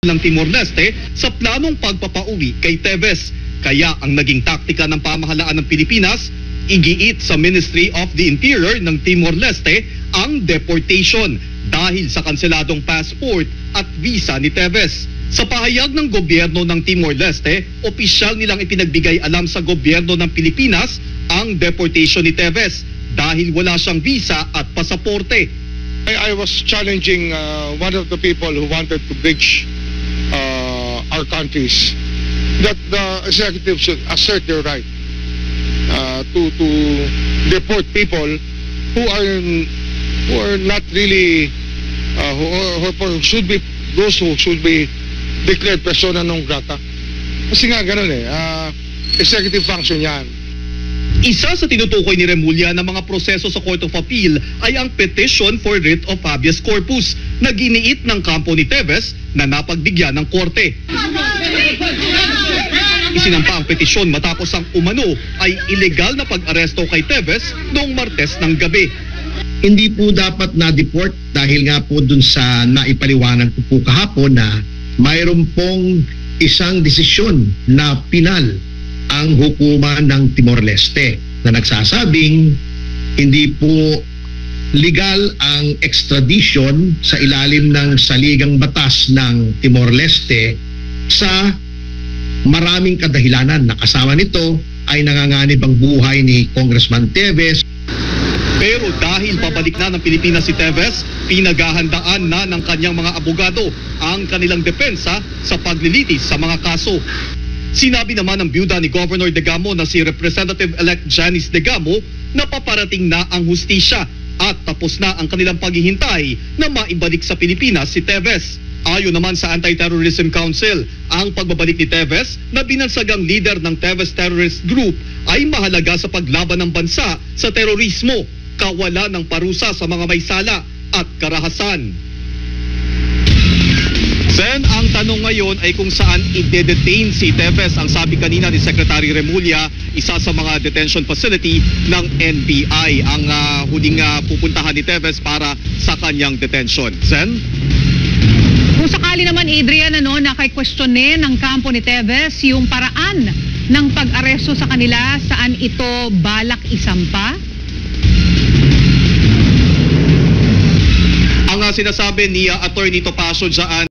ng Timor-Leste sa planong pagpapauwi kay Teves. Kaya ang naging taktika ng pamahalaan ng Pilipinas, igiit sa Ministry of the Interior ng Timor-Leste ang deportation dahil sa kanseladong passport at visa ni Teves. Sa pahayag ng gobyerno ng Timor-Leste, opisyal nilang ipinagbigay alam sa gobyerno ng Pilipinas ang deportation ni Teves dahil wala siyang visa at pasaporte. I was challenging one of the people who wanted to bridge our countries that the executive should assert their right to deport people who are not really who should be those who should be declared persona non grata. Kasi nga ganun executive function yan. Isa sa tinutukoy ni Remulla na mga proseso sa Court of Appeal ay ang petition for writ of habeas corpus na giniit ng kampo ni Teves na napagbigyan ng korte. Isinampa ang petisyon matapos ang umano ay ilegal na pag-aresto kay Teves noong Martes ng gabi. Hindi po dapat na-deport dahil nga po dun sa naipaliwanag ko po kahapon na mayroon pong isang desisyon na pinal ang hukuman ng Timor-Leste na nagsasabing hindi po legal ang extradition sa ilalim ng saligang batas ng Timor-Leste sa maraming kadahilanan na kasama nito ay nanganganib ang buhay ni Congressman Teves. Pero dahil pabalik na ng Pilipinas si Teves, pinaghahandaan na ng kanyang mga abogado ang kanilang depensa sa paglilitis sa mga kaso. Sinabi naman ng byuda ni Governor Degamo na si Representative-elect Janice Degamo na paparating na ang hustisya at tapos na ang kanilang paghihintay na maibalik sa Pilipinas si Teves. Ayon naman sa Anti-Terrorism Council, ang pagbabalik ni Teves na binansagang leader ng Teves Terrorist Group ay mahalaga sa paglaban ng bansa sa terorismo, kawalan ng parusa sa mga may sala at karahasan. Sen, ang tanong ngayon ay kung saan i-detain si Teves. Ang sabi kanina ni Secretary Remulla, isa sa mga detention facility ng NBI ang huling pupuntahan ni Teves para sa kanyang detention. Sen? Kung sakali naman, Adrian, na kay-questionin ng kampo ni Teves yung paraan ng pag-aresto sa kanila, saan ito balak isampa? Ang sinasabi ni Attorney Topacio dyan,